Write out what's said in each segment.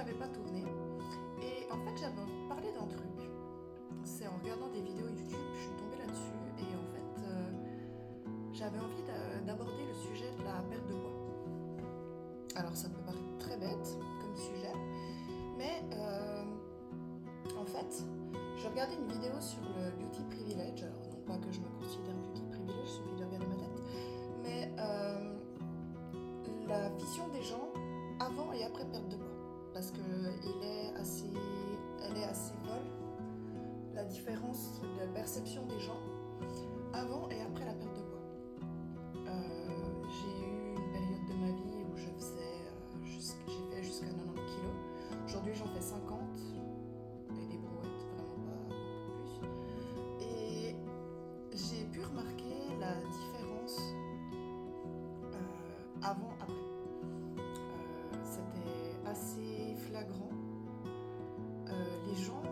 n'avais pas tourné. Et en fait, j'avais envie de parler d'un truc. C'est en regardant des vidéos YouTube, je suis tombée là-dessus. Et en fait, j'avais envie d'aborder le sujet de la perte de poids. Alors, ça peut paraître très bête comme sujet, mais en fait, je regardais une vidéo sur le beauty privilege. Alors, non pas que je me considère beauty privilege, il suffit de regarder ma tête, mais la vision des gens avant et après perte de poids. Parce que elle est assez folle, la différence de perception des gens avant et après la perte de poids. J'ai eu une période de ma vie où j'ai fait jusqu'à 90 kilos. Aujourd'hui, j'en fais 50 et des brouettes, vraiment pas beaucoup plus. Et j'ai pu remarquer la différence avant-après. C'était assez flagrant. Les gens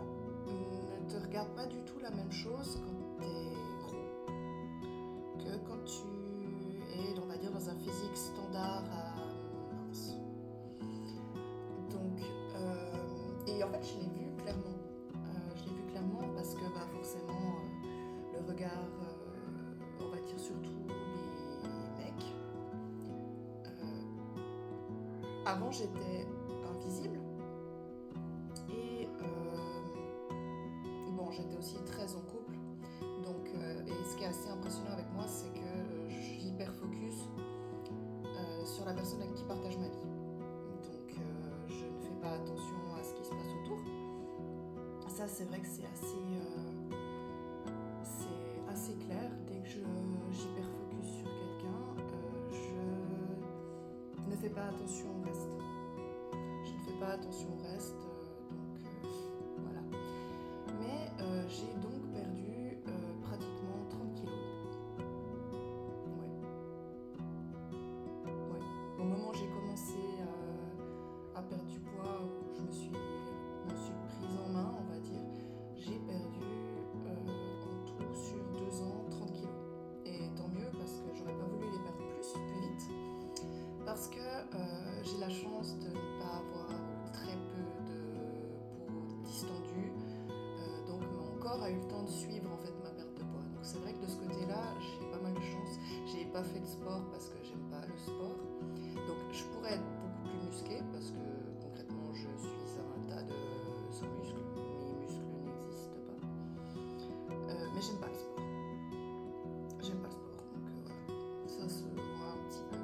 ne te regardent pas du tout la même chose quand t'es gros que quand tu es, on va dire, dans un physique standard à mince. Donc, et en fait, je l'ai vu clairement. Parce que forcément, le regard, on va dire surtout les mecs. Avant, j'étais invisible. Et j'étais aussi très en couple. Donc, et ce qui est assez impressionnant avec moi, c'est que j'hyper focus sur la personne avec qui partage ma vie. Donc, je ne fais pas attention à ce qui se passe autour. Ça, c'est vrai que c'est assez clair. Dès que j'hyper focus sur quelqu'un, je ne fais pas attention au reste. Voilà. Mais j'ai donc perdu pratiquement 30 kilos. Ouais. Au moment où j'ai commencé à perdre du poids, où je me suis prise en main, on va dire, j'ai perdu en tout sur 2 ans 30 kilos. Et tant mieux, parce que j'aurais pas voulu les perdre plus vite. Parce que j'ai la chance de ne pas avoir très peu de peau distendue. Donc mon corps a eu le temps de suivre en fait ma perte de poids. Donc c'est vrai que de ce côté-là, j'ai pas mal de chance. J'ai pas fait de sport parce que j'aime pas le sport. Donc je pourrais être beaucoup plus musclée parce que concrètement je suis un tas de sans muscles. Mes muscles n'existent pas. Mais j'aime pas le sport. Donc voilà. Ça se voit un petit peu.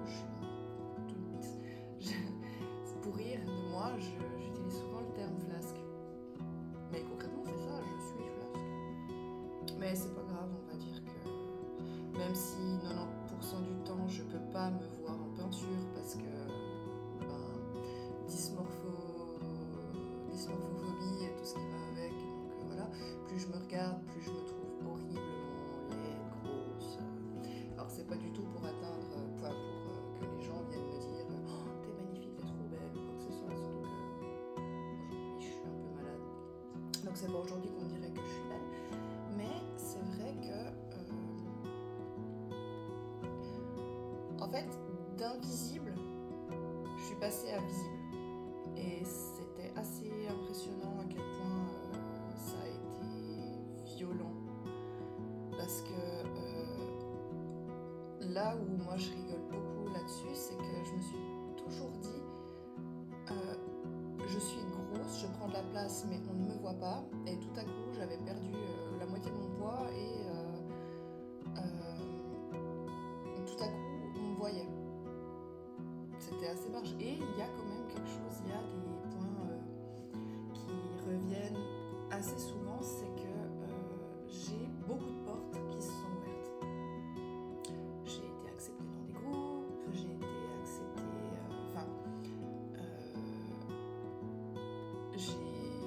Pour rire de moi, j'utilise souvent le terme flasque. Mais concrètement, c'est ça, je suis flasque. Mais c'est pas grave, on va dire que même si 90% du temps je peux pas me voir en peinture parce que dysmorphophobie et tout ce qui va avec, donc voilà, plus je me regarde, plus je me trouve horriblement laide, grosse. Alors c'est pas du tout pour atteindre, pour que les gens viennent me dire oh, t'es magnifique, t'es trop belle ou quoi que ce soit, surtout que aujourd'hui je suis un peu malade. Donc c'est pas aujourd'hui qu'on me dirait que je suis belle, mais c'est vrai que en fait d'invisible je suis passée à visible et c'était assez impressionnant à quel point ça a été violent parce que là où moi je rigole beaucoup là-dessus, c'est que je me suis toujours dit je suis grosse, je prends de la place mais on ne me voit pas, et tout à coup j'avais perdu la moitié de mon poids et tout à coup on me voyait. C'était assez marge. Et il y a quand même quelque chose, il y a des points qui reviennent assez souvent, c'est que j'ai beaucoup de portes qui se sont ouvertes. J'ai été acceptée dans des groupes, j'ai été acceptée,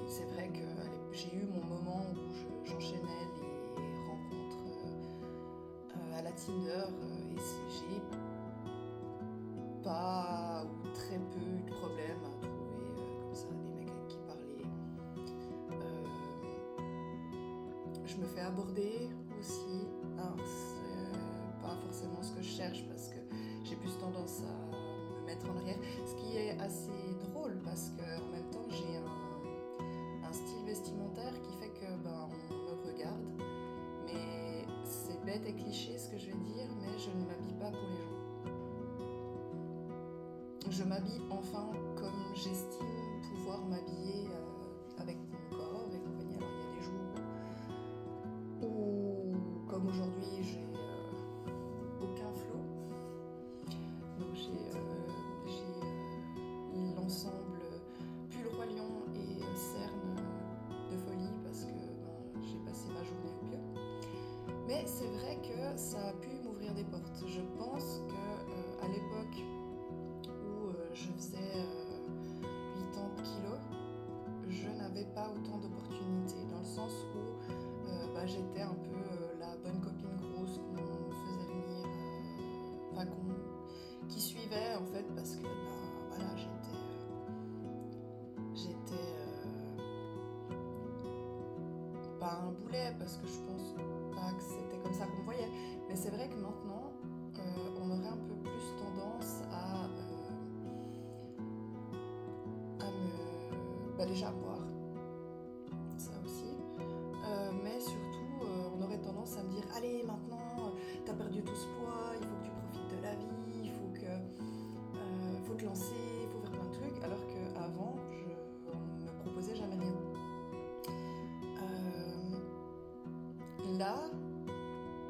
c'est vrai que j'ai eu mon moment où j'enchaînais les rencontres à la Tinder et j'ai pas ou très peu eu de problème à trouver comme ça des mecs avec qui parler. Je me fais aborder aussi. Alors, c'est pas forcément ce que je cherche parce que j'ai plus tendance à me mettre en arrière. Ce qui est assez drôle parce qu'en même temps, j'ai bête et cliché ce que je vais dire, mais je ne m'habille pas pour les gens. Je m'habille enfin comme j'estime pouvoir m'habiller avec mon corps et compagnie. Alors il y a des jours où, comme aujourd'hui, j'ai aucun flow. Donc j'ai l'ensemble pull roi lion et cerne de folie parce que j'ai passé ma journée au pieu. Mais c'est vrai que ça a pu m'ouvrir des portes. Je pense qu'à l'époque où je faisais 80 kilos, je n'avais pas autant d'opportunités, dans le sens où j'étais un peu la bonne copine grosse qu'on faisait venir, qui suivait en fait, parce que voilà, j'étais pas un boulet, parce que je pense pas que c'était comme ça qu'on me voyait, mais c'est vrai que maintenant on aurait un peu plus tendance à me déjà boire, ça aussi, mais surtout on aurait tendance à me dire allez, maintenant t'as perdu tout ce poids, il faut que tu profites de la vie, il faut te lancer, il faut faire plein de trucs, alors qu'avant on ne me proposait jamais rien. Là,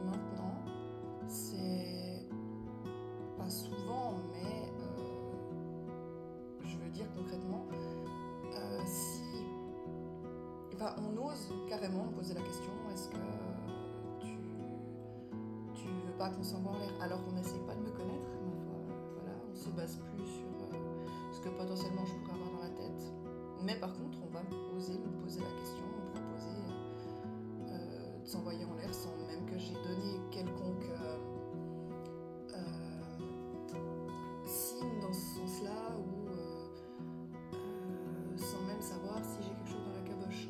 maintenant, c'est pas souvent, mais je veux dire concrètement, on ose carrément me poser la question, est-ce que tu veux pas qu'on s'envoie en l'air, alors qu'on n'essaie pas de me connaître, voilà, on se base plus sur ce que potentiellement je pourrais avoir dans la tête, mais par contre on va oser me poser la question, me proposer de s'envoyer en l'air sans même que j'ai donné quelconque signe dans ce sens-là, ou sans même savoir si j'ai quelque chose dans la caboche.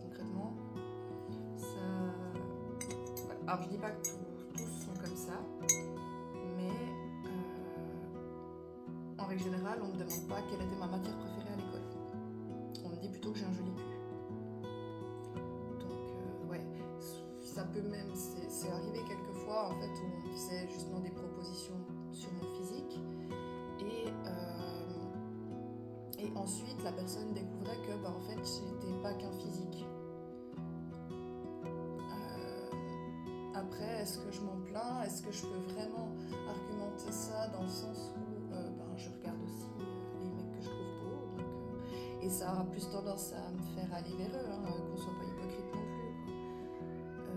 Concrètement, ça... Alors je dis pas que tous sont comme ça, mais en règle générale, on me demande pas quelle était ma matière préférée à l'école. On me dit plutôt que j'ai un joli cul. Donc ouais, ça peut même... C'est arrivé quelques fois en fait où on me faisait justement des propositions sur mon physique, et ensuite la personne découvrait que en fait j'étais pas qu'un physique. Après, est-ce que je m'en plains? Est-ce que je peux vraiment argumenter ça dans le sens où je regarde aussi les mecs que je trouve beaux, donc, et ça aura plus tendance à me faire aller vers eux, qu'on soit pas hypocrite non plus, quoi.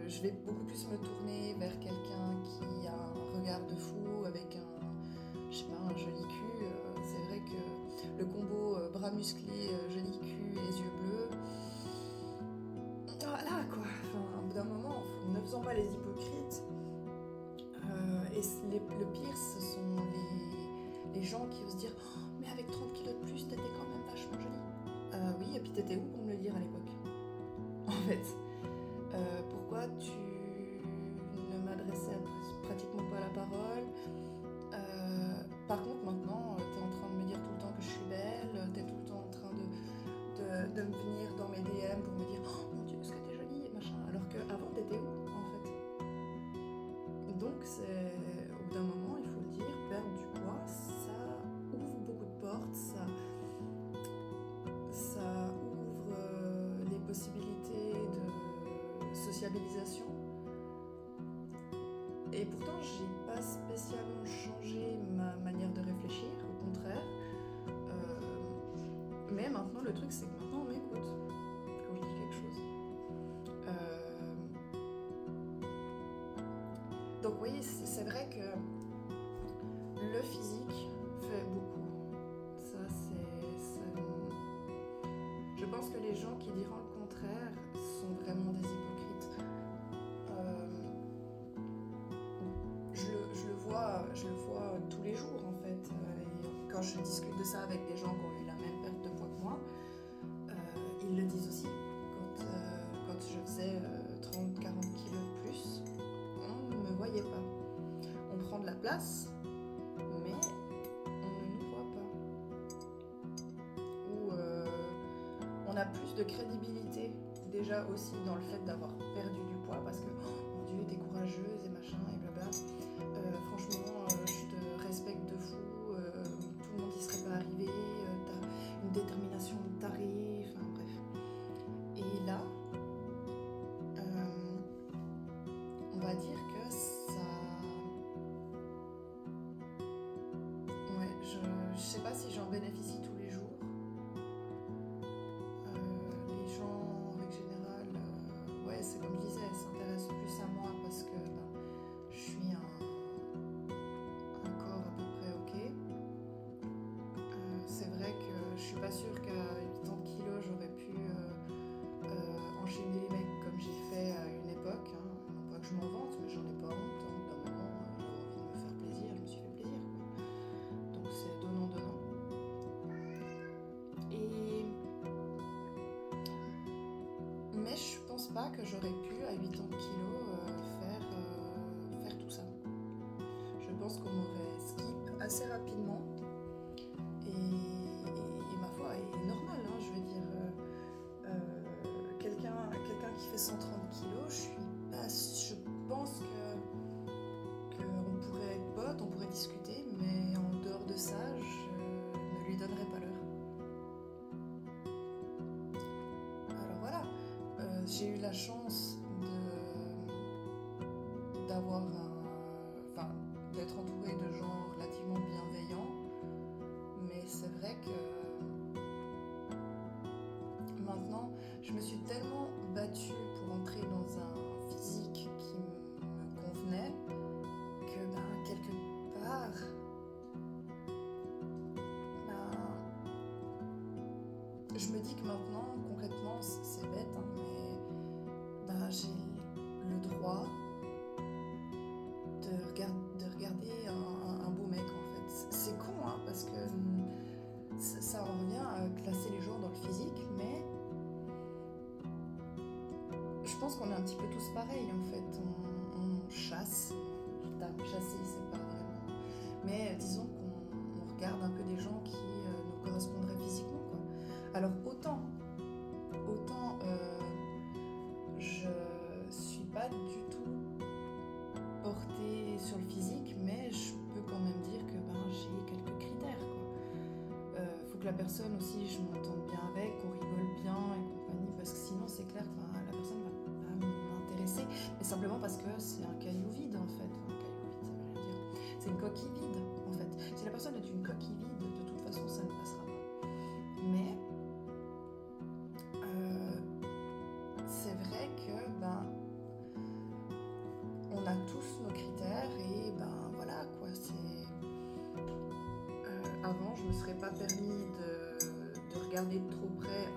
Je vais beaucoup plus me tourner vers quelqu'un qui a un regard de fou avec un joli cul. C'est vrai que le combo bras musclés, joli cul et yeux bleus, voilà quoi. Au bout d'un moment, ne faisons pas les hypocrites. Et le pire, ce sont les gens qui osent dire oh, mais avec 30 kilos de plus, t'étais quand même vachement jolie. Oui, et puis t'étais où pour me le dire à l'époque? En fait, pourquoi tu ne m'adressais pratiquement pas la parole? Par contre, maintenant, t'es en train de me dire tout le temps que je suis belle, t'es tout le temps en train de me venir dans mes DM pour me dire oh mon Dieu, est-ce que t'es jolie et machin, alors qu'avant t'étais où en fait? Donc au bout d'un moment, il faut le dire, perdre du poids, ça ouvre beaucoup de portes, ça ouvre les possibilités de sociabilisation. Et pourtant, j'ai pas spécialement changé ma manière de réfléchir, au contraire. Mais maintenant, le truc, c'est que maintenant, on m'écoute quand je dis quelque chose. Donc, oui, c'est vrai que le physique fait beaucoup. Ça, je pense que les gens qui diront le contraire sont vraiment des hypocrites. Je le vois tous les jours en fait. Et quand je discute de ça avec des gens qui ont eu la même perte de poids que moi, ils le disent aussi. Quand je faisais 30-40 kilos de plus, on ne me voyait pas. On prend de la place, mais on ne nous voit pas. Ou on a plus de crédibilité déjà aussi dans le fait d'avoir perdu du poids parce que, oh, mon Dieu, t'es courageuse et machin et blabla. Franchement, je te respecte de fou, tout le monde y serait pas arrivé, t'as une détermination de taré, enfin bref. Et là, on va dire que ça... Ouais, je sais pas si j'en bénéficie tous les jours. Les gens, en règle générale, ouais, c'est comme je disais, s'intéressent plus à moi parce que je suis un corps à peu près ok. C'est vrai que je suis pas sûre qu'à 80 kilos j'aurais pu enchaîner les mecs comme j'ai fait à une époque. Hein. Non pas que je m'en vante, mais j'en ai pas honte. Hein. D'un moment, j'avais envie de me faire plaisir, je me suis fait plaisir. Quoi. Donc c'est donnant-donnant. Mais je pense pas que j'aurais pu à 80 kilos faire tout ça. Je pense qu'on m'aurait skip assez rapidement. Et ma foi est normale, hein, je veux dire. Quelqu'un qui fait 130 kilos, je pense qu'on pourrait être potes, on pourrait discuter, mais en dehors de ça, je ne lui donnerais pas l'heure. Alors voilà, j'ai eu la chance d'être entourée de gens relativement bienveillants, mais c'est vrai que maintenant, je me suis tellement battue pour entrer dans un physique qui me convenait que quelque part, je me dis que maintenant, concrètement, c'est bête, hein, mais j'ai le droit de regarder un beau mec en fait. C'est con, hein, parce que ça en revient à classer les gens dans le physique, mais je pense qu'on est un petit peu tous pareils en fait. On chasse, chasser c'est pas vraiment, mais disons qu'on regarde un peu des gens qui nous correspondraient physiquement, quoi. Alors autant je suis pas du tout portée sur le physique, mais je peux quand même dire que j'ai quelques critères, quoi. Faut que la personne aussi, je m'entende bien avec, qu'on rigole bien et compagnie, parce que sinon c'est clair que la personne va pas m'intéresser, mais simplement parce que c'est un caillou vide en fait. Enfin, un caillou vide, ça veut rien dire. C'est une coquille vide en fait. Si la personne est une coquille vide, de toute façon ça ne passera pas. Mais c'est vrai que on a tous nos critères et voilà quoi. Avant je me serais pas permis de regarder de trop près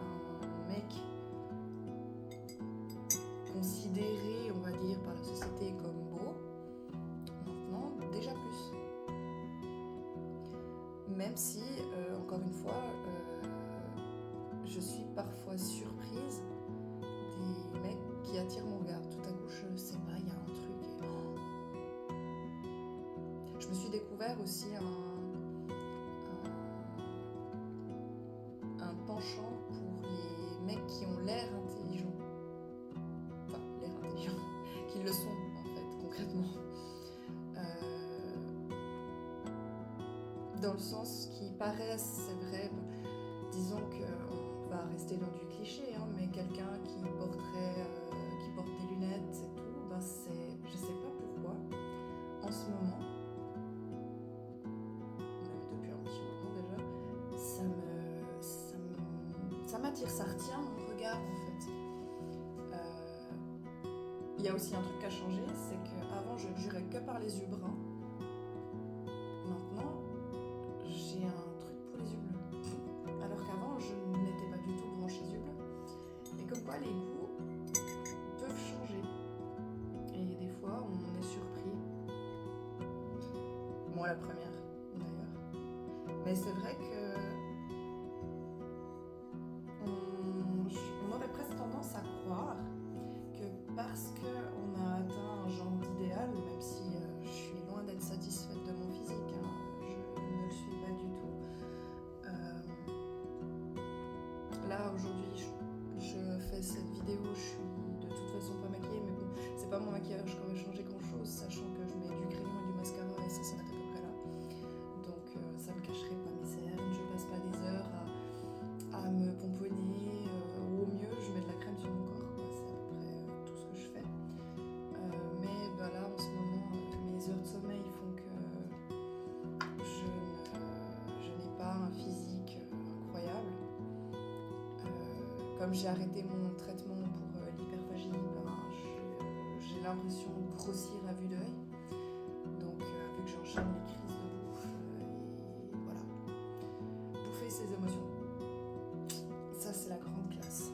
un mec considéré, on va dire, par la société comme beau. Maintenant, déjà plus. Même si, encore une fois, je suis parfois surprise des mecs qui attirent mon regard. Tout à coup, je sais pas, il y a un truc. Je me suis découvert aussi un penchant pour les mecs qui ont l'air intelligents. Enfin, l'air intelligents, qui le sont en fait, concrètement. Dans le sens qui paraissent, c'est vrai, disons qu'on va rester dans du cliché, hein, mais quelqu'un qui porte des lunettes et tout, je sais pas pourquoi, en ce moment, même depuis un petit moment déjà, ça m'attire, ça retient mon regard en fait. Il y a aussi un truc à changer, c'est qu'avant je ne jurais que par les yeux bruns. Maintenant, j'ai un truc pour les yeux bleus. Alors qu'avant, je n'étais pas du tout branchée yeux bleus. Et comme quoi, les goûts peuvent changer. Et des fois, on est surpris. Moi, la première, d'ailleurs. Mais c'est vrai que on aurait presque tendance à croire que parce qu'on a atteint un genre d'idéal, même si je suis loin d'être satisfaite de mon physique, hein, je ne le suis pas du tout. Là aujourd'hui je fais cette vidéo vidéo, je suis de toute façon pas maquillée, mais bon, c'est pas mon maquillage qui aurait changé grand chose, sachant que je mets du crayon et du mascara et ça s'arrête à peu près là. Donc ça ne cacherait pas mes cernes, je passe pas des heures à me pomponner, ou au mieux je mets de la crème sur mon corps, quoi. C'est à peu près tout ce que je fais. Mais bah, là en ce moment, mes heures de sommeil font que je n'ai pas un physique incroyable. Comme j'ai arrêté mon traitement pour l'hyperphagie, ben, j'ai l'impression de grossir à vue d'œil. Donc vu que j'enchaîne les crises de bouffe, et voilà, bouffer ses émotions. Ça c'est la grande classe.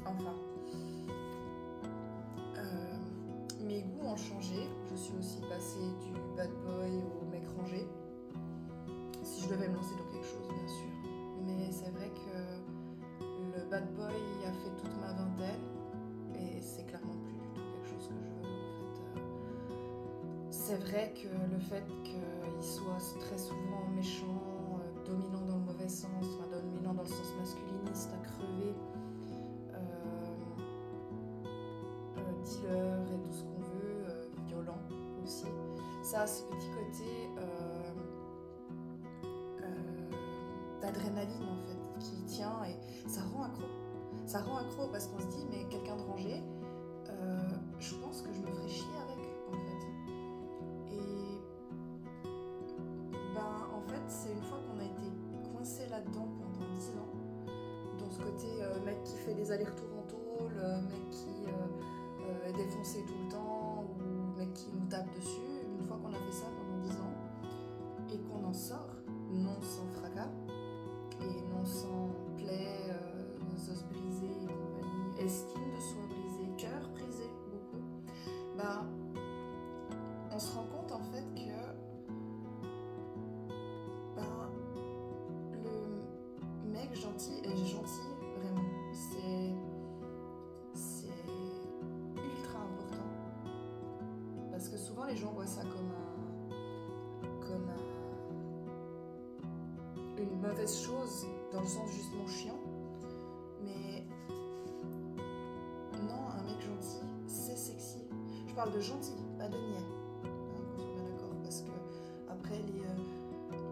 Enfin, mes goûts ont changé. Je suis aussi passée du bad boy au mec rangé. Si je devais me lancer dans quelque chose, bien sûr. Mais c'est vrai que le bad boy a fait toute ma vingtaine et c'est clairement plus du tout quelque chose que je veux en fait. C'est vrai que le fait qu'il soit très souvent méchant, dominant dans le mauvais sens, enfin dominant dans le sens masculiniste, à crever, dealer et tout ce qu'on veut, violent aussi, ça a ce petit côté d'adrénaline en fait qui tient et ça rend accro. Ça rend accro parce qu'on se dit mais quelqu'un de rangé, je pense que je me ferais chier avec en fait. Et ben en fait c'est une fois qu'on a été coincé là-dedans pendant 10 ans, dans ce côté mec qui fait des allers-retours en tôle, mec qui est défoncé tout le temps ou mec qui nous tape dessus, une fois qu'on a fait ça pendant 10 ans et qu'on en sort, non sans fracas, et non sans plaies, os brisés et compagnie, estime de soi brisée, cœur brisé beaucoup, bah, on se rend compte en fait que bah, le mec gentil est gentil vraiment. C'est ultra important parce que souvent les gens voient ça comme une mauvaise chose dans le sens justement chiant, mais non, un mec gentil c'est sexy. Je parle de gentil, pas de niais, qu'on soit bien d'accord, parce que après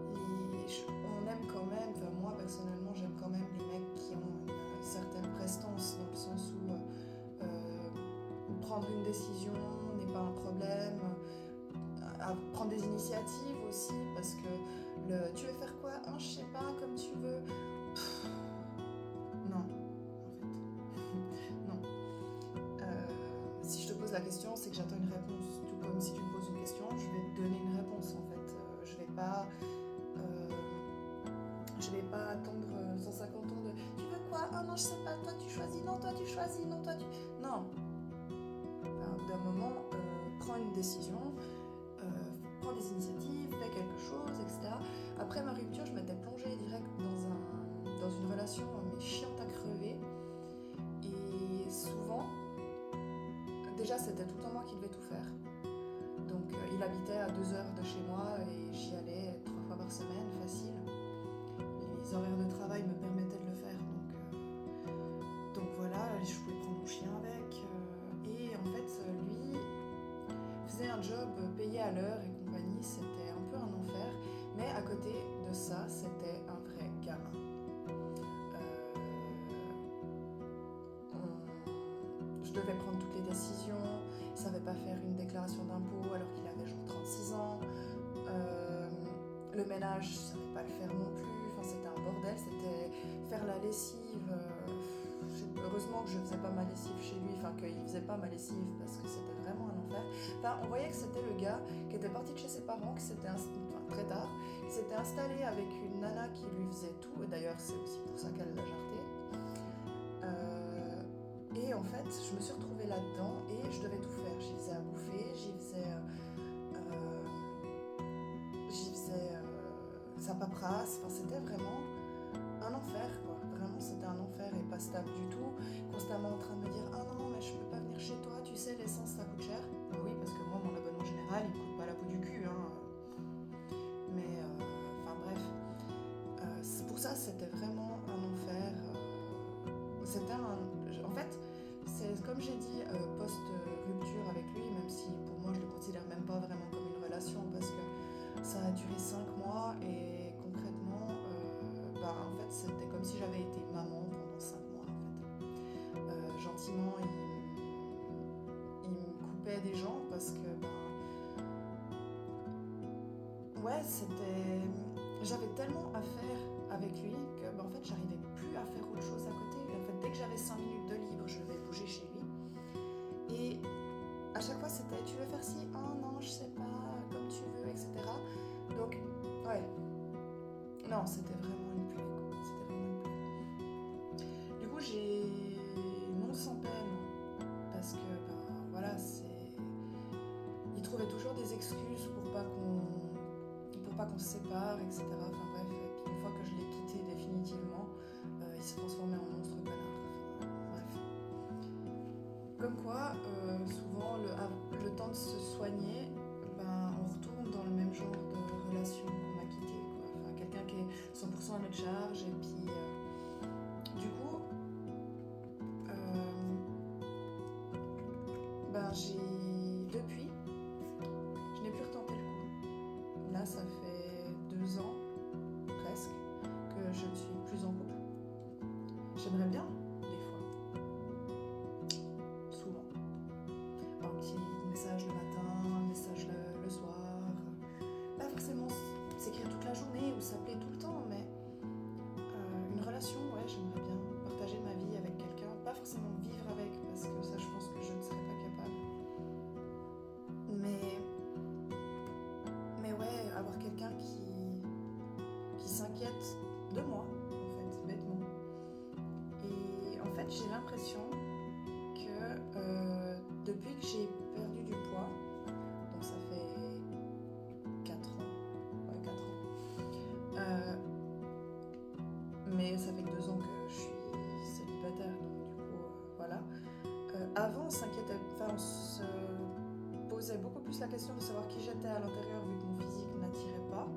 on aime quand même, enfin moi personnellement j'aime quand même les mecs qui ont une certaine prestance dans le sens où prendre une décision n'est pas un problème, à prendre des initiatives aussi, parce que tu veux faire quoi? Je sais pas, comme tu veux. Non, en fait. Non. Si je te pose la question, c'est que j'attends une réponse. Tout comme si tu me poses une question, je vais te donner une réponse en fait. Je vais pas attendre 150 ans de tu veux quoi? Oh non, je sais pas, toi tu choisis, non, toi tu choisis, non, toi tu. Non. Enfin, d'un moment, prends une décision, prends des initiatives, fais quelque chose, etc. Après ma rupture, je m'étais plongée direct dans une relation mais chiante à crever. Et souvent, déjà c'était tout le temps moi qui devais tout faire. Donc il habitait à 2 heures de chez moi et j'y allais 3 fois par semaine, facile. Les horaires de travail me permettaient de le faire. Donc voilà, je pouvais prendre mon chien avec. Et en fait, lui faisait un job payé à l'heure et compagnie, c'était un peu un enfer. Mais à côté de ça, c'était un vrai gamin. Je devais prendre toutes les décisions, il savait pas faire une déclaration d'impôt alors qu'il avait genre 36 ans. Le ménage, je savais pas le faire non plus, enfin c'était un bordel, c'était faire la lessive. Heureusement que je faisais pas ma lessive chez lui, enfin qu'il faisait pas ma lessive parce que c'était vraiment un enfer. Enfin, on voyait que c'était le gars qui était parti de chez ses parents, qui s'était très tard, qui s'était installé avec une nana qui lui faisait tout, et d'ailleurs c'est aussi pour ça qu'elle l'a jarté. Et en fait, je me suis retrouvée là-dedans et je devais tout faire. J'y faisais à bouffer, j'y faisais sa paperasse. Enfin, c'était vraiment un enfer, quoi. Vraiment, c'était un enfer et pas stable du tout. Constamment en train de me dire ah non, mais je peux pas venir chez toi, tu sais, l'essence ça coûte cher. Bah oui, parce que moi, mon abonnement général, il me coûte pas la peau du cul, hein. Mais, enfin bref. Pour ça, c'était vraiment un enfer. comme j'ai dit, post-rupture avec lui, même si pour moi je le considère même pas vraiment comme une relation parce que ça a duré 5 mois et concrètement, en fait c'était comme si j'avais été maman pendant 5 mois en fait. Gentiment, il me coupait des gens parce que ouais, j'avais tellement à faire avec lui que en fait j'arrivais plus à faire autre chose à côté. Et en fait, dès que j'avais 5 minutes de libre, je vais bouger chez lui. Et à chaque fois c'était tu veux faire ci, oh non je sais pas, comme tu veux, etc. Donc ouais, non c'était vraiment une plaie quoi. C'était vraiment une plaie. Du coup j'ai non sans peine parce que voilà il trouvait toujours des excuses pour pas qu'on se sépare, etc. Enfin bref, et puis une fois que je l'ai quitté définitivement, il s'est transformé en monstre connard. Enfin, bref. Comme quoi, souvent, le temps de se soigner, on retourne dans le même genre de relation qu'on a quitté, quoi. Enfin, quelqu'un qui est 100% à notre charge, et puis, du coup, depuis, je n'ai plus retenté le coup. Là, ça fait 2 ans, presque, que je ne suis plus en couple. J'aimerais bien, des fois. Souvent. Un petit message le matin, un message le soir. Pas forcément s'écrire toute la journée ou s'appeler tout le temps, mais une relation, ouais, j'aimerais bien partager ma vie avec quelqu'un. Pas forcément vivre avec, parce que ça, je pense que je ne serais pas capable. Mais ouais, avoir quelqu'un qui s'inquiète de moi, en fait, bêtement. Et en fait, j'ai l'impression que depuis que j'ai perdu du poids, donc ça fait 4 ans, ouais 4 ans, mais ça fait que 2 ans que je suis célibataire, donc du coup, voilà. Avant, on se posait beaucoup plus la question de savoir qui j'étais à l'intérieur vu que mon physique n'attirait pas.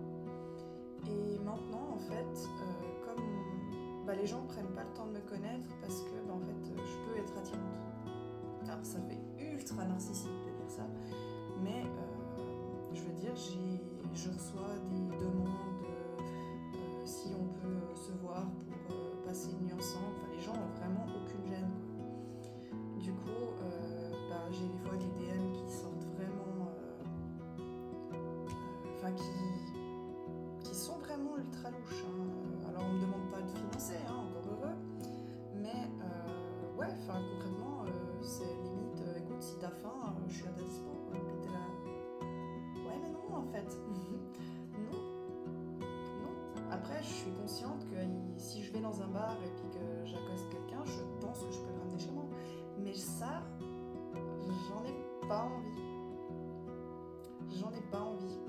Et maintenant, en fait, comme les gens ne prennent pas le temps de me connaître parce que en fait, je peux être attirante. Alors ça fait ultra narcissique de dire ça, mais je veux dire, je reçois des demandes si on peut se voir pour passer une nuit ensemble. Enfin, les gens n'ont vraiment aucune gêne, quoi. Du coup, j'ai des fois des DM qui sortent vraiment, qui sont vraiment ultra louches, hein. Alors on me demande pas de financer, hein, encore heureux, mais ouais, concrètement, c'est limite, écoute, si t'as faim, je suis à ta dispo, quoi. Puis t'es là, ouais mais non en fait, non. Après, je suis consciente que si je vais dans un bar et puis que j'accoste quelqu'un, je pense que je peux le ramener chez moi, mais ça, j'en ai pas envie. J'en ai pas envie.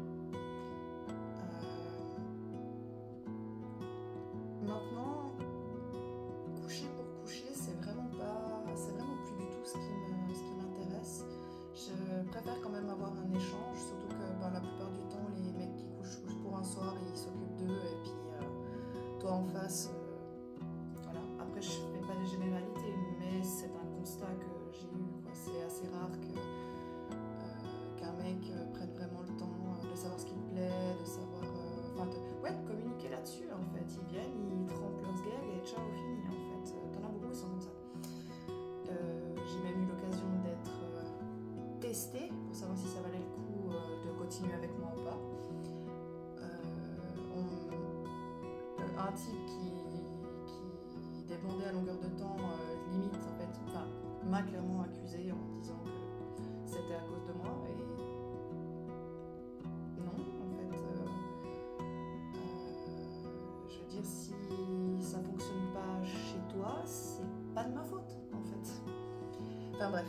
Maintenant, coucher pour coucher, c'est vraiment plus du tout ce qui m'intéresse. Je préfère quand même avoir un échange, surtout que la plupart du temps, les mecs qui couchent pour un soir, ils s'occupent d'eux, et puis toi en face, voilà. Après, je fais pas des généralités, mais c'est un constat que j'ai eu, quoi. C'est assez rare qu'un mec prenne vraiment le temps de savoir ce qui te plaît, de savoir, de communiquer là-dessus, en fait. Ils viennent, ils trempent leurs gags et ciao, fini, en fait. T'en as beaucoup, ils sont comme ça. J'ai même eu l'occasion d'être testée pour savoir si ça valait le coup de continuer avec moi ou pas. Un type qui débandait à longueur de temps, limite, en fait, m'a clairement accusé en me disant que c'était à cause de moi, et non, en fait, je veux dire, si ça fonctionne pas chez toi, c'est pas de ma faute, en fait. Enfin bref,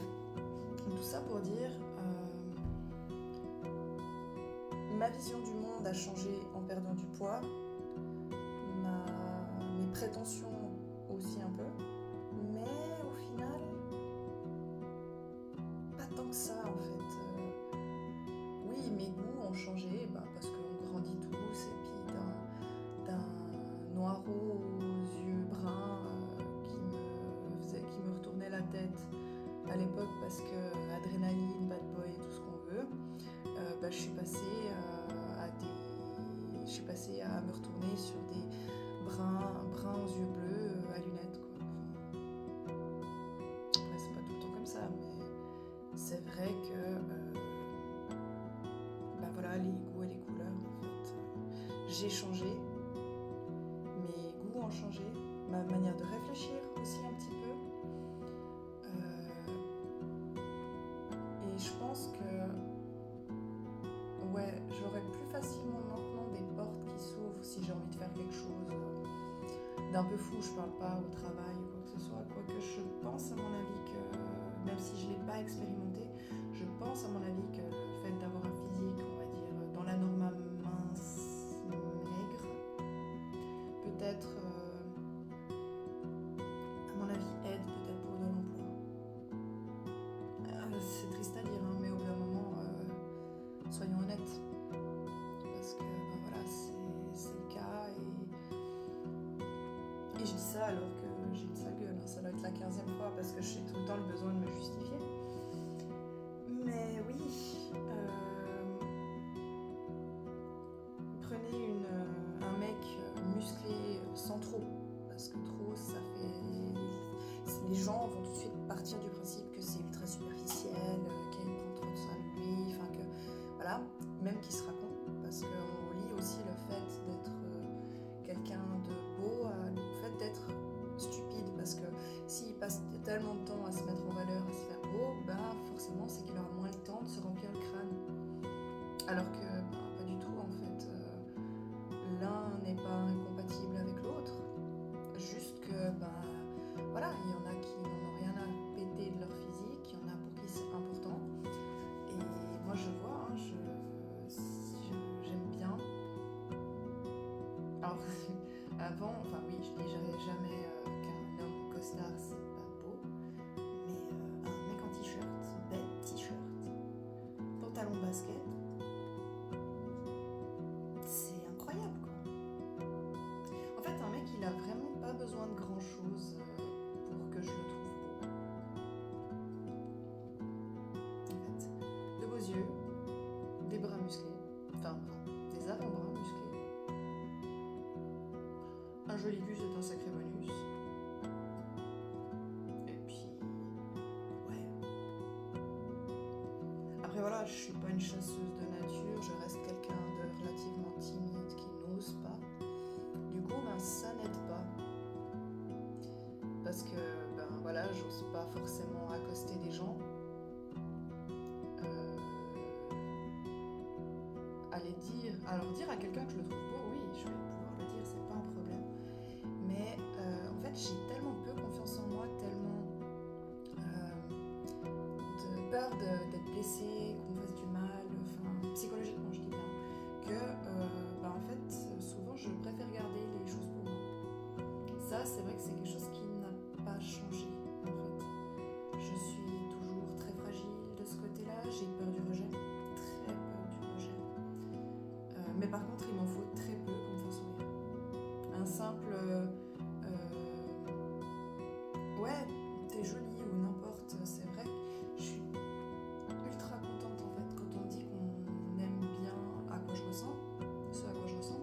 tout ça pour dire, ma vision du monde a changé en perdant du poids, mes prétentions aussi un peu, mais au final, pas tant que ça, en fait. Oui, mes goûts ont changé, parce qu'on grandit tous, et puis d'un noiro aux yeux bruns qui me retournait la tête à je suis passée à me retourner sur des bruns aux yeux bleus à lunettes, quoi. Après, c'est pas tout le temps comme ça, mais c'est vrai que voilà, les goûts et les couleurs, en fait, j'ai changé, mes goûts ont changé, ma manière de réfléchir aussi un petit peu. Et je pense que j'aurais plus facilement maintenant des portes qui s'ouvrent si j'ai envie de faire quelque chose d'un peu fou. Je parle pas au travail ou quoi que ce soit, quoique je pense à mon avis que, même si je ne l'ai pas expérimenté, je pense à mon avis que le fait d'avoir un physique, on va dire, dans la norme mince, maigre, peut-être, à mon avis, aide peut-être pour de l'emploi. C'est triste à dire, hein, mais au bout d'un moment, soyons honnêtes. Parce que voilà, c'est le cas, et je dis ça alors que j'ai une sale gueule, hein. Ça doit être la 15e fois parce que j'ai tout le temps le besoin de me justifier. Mais oui, prenez un mec musclé sans trop, parce que trop, ça fait... Les gens vont tout de suite partir du principe que c'est ultra superficiel, qu'il prend trop de soin de lui, enfin que... Voilà, même qu'il sera con, parce qu'on lie aussi le fait d'être quelqu'un de beau au fait d'être stupide, parce que s'il passe tellement de temps à se mettre en valeur, à se faire beau, forcément c'est qu'il aura moins le temps de se remplir le crâne. Alors que pas du tout, en fait. L'un n'est pas incompatible avec l'autre. Juste que voilà, il y en a qui n'en ont rien à péter de leur physique, il y en a pour qui c'est important. Et moi je vois, hein, j'aime bien. Alors avant, enfin oui, je dirais jamais qu'un homme costard c'est pas beau, mais un mec en t-shirt, bête t-shirt, pantalon basket, c'est incroyable, quoi. En fait, un mec, il a vraiment pas besoin de grand chose pour que je le trouve beau. En fait, de beaux yeux, des bras musclés, des avant-bras musclés. Un joli cul, c'est un sacré bonus. Et puis, ouais. Après voilà, je suis pas une chasseuse de nature, je reste quelqu'un de relativement timide qui n'ose pas. Du coup, ça n'aide pas. Parce que, voilà, j'ose pas forcément accoster des gens. Alors dire à quelqu'un que je le trouve beau, oui, je vais pouvoir le dire, c'est pas un problème. Mais en fait, j'ai tellement peu confiance en moi, tellement de peur d'être blessée, qu'on me fasse du mal, enfin psychologiquement je dis bien, que en fait, souvent je préfère garder les choses pour moi. Ça, c'est vrai que c'est quelque chose qui n'a pas changé, en fait. Je suis toujours très fragile de ce côté-là, j'ai peur du rejet, très peur du rejet. Mais par contre, il m'en faut très peu pour me faire sourire. Un simple ouais, t'es jolie ou n'importe, c'est vrai que je suis ultra contente, en fait, quand on dit qu'on aime bien à quoi je ressens, ce à quoi je ressens,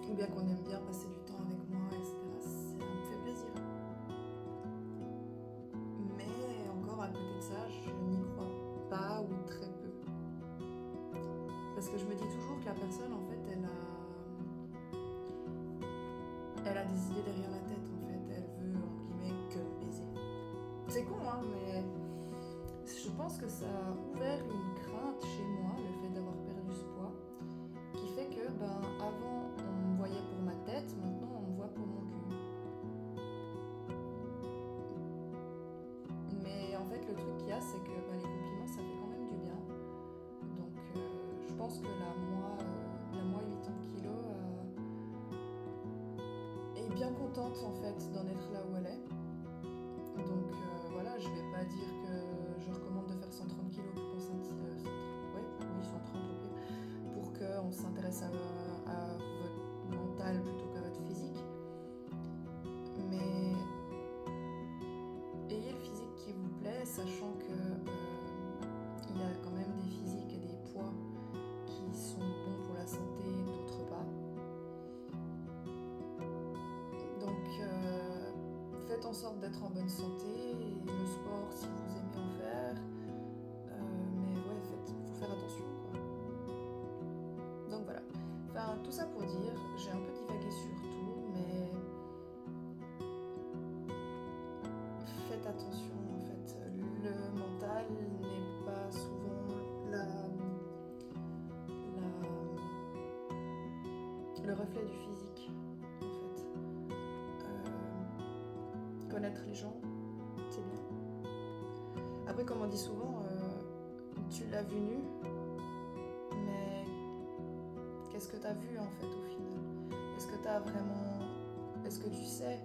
ou bien qu'on aime bien passer du temps avec moi, etc. Ça me fait plaisir. Mais encore à côté de ça, je n'y crois pas ou très peu. Parce que je me dis toujours que la personne, en fait, elle a des idées derrière la tête, en fait. Elle veut, entre guillemets, que me baiser. C'est con, hein, mais je pense que ça a ouvert une crainte chez moi, le fait d'avoir perdu ce poids, qui fait que, avant, on me voyait pour ma tête, maintenant, on me voit pour mon cul. Mais en fait, le truc qu'il y a, c'est que les compliments, ça fait quand même du bien. Donc, je pense que la moi 80 kilos est bien contente, en fait, d'en être là où elle est. Donc, voilà, je vais pas dire que je recommande de faire 130 kilos pour qu'on s'intéresse... oui, 130 au pire, pour qu'on s'intéresse à votre mental plutôt qu'à votre physique. Mais ayez le physique qui vous plaît, sachant que en sorte d'être en bonne santé, et le sport si vous aimez en faire. Mais ouais, faut faire attention, quoi. Donc voilà. Enfin, tout ça pour dire, j'ai un peu divagué sur tout, mais faites attention en fait. Le mental n'est pas souvent le reflet du physique, en fait. Connaître les gens, c'est bien. Après, comme on dit souvent, tu l'as vu nu, mais qu'est-ce que tu as vu en fait au final? Est-ce que tu as vraiment... Est-ce que tu sais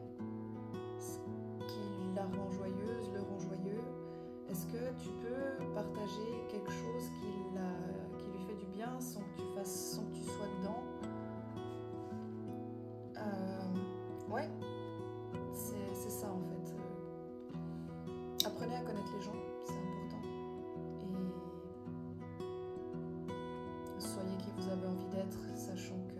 ce qui la rend joyeuse, le rend joyeux? Est-ce que tu peux partager quelque chose qui lui fait du bien sans que tu sois dedans? Ouais, c'est ça en fait. Apprenez à connaître les gens, c'est important. Et soyez qui vous avez envie d'être, sachant que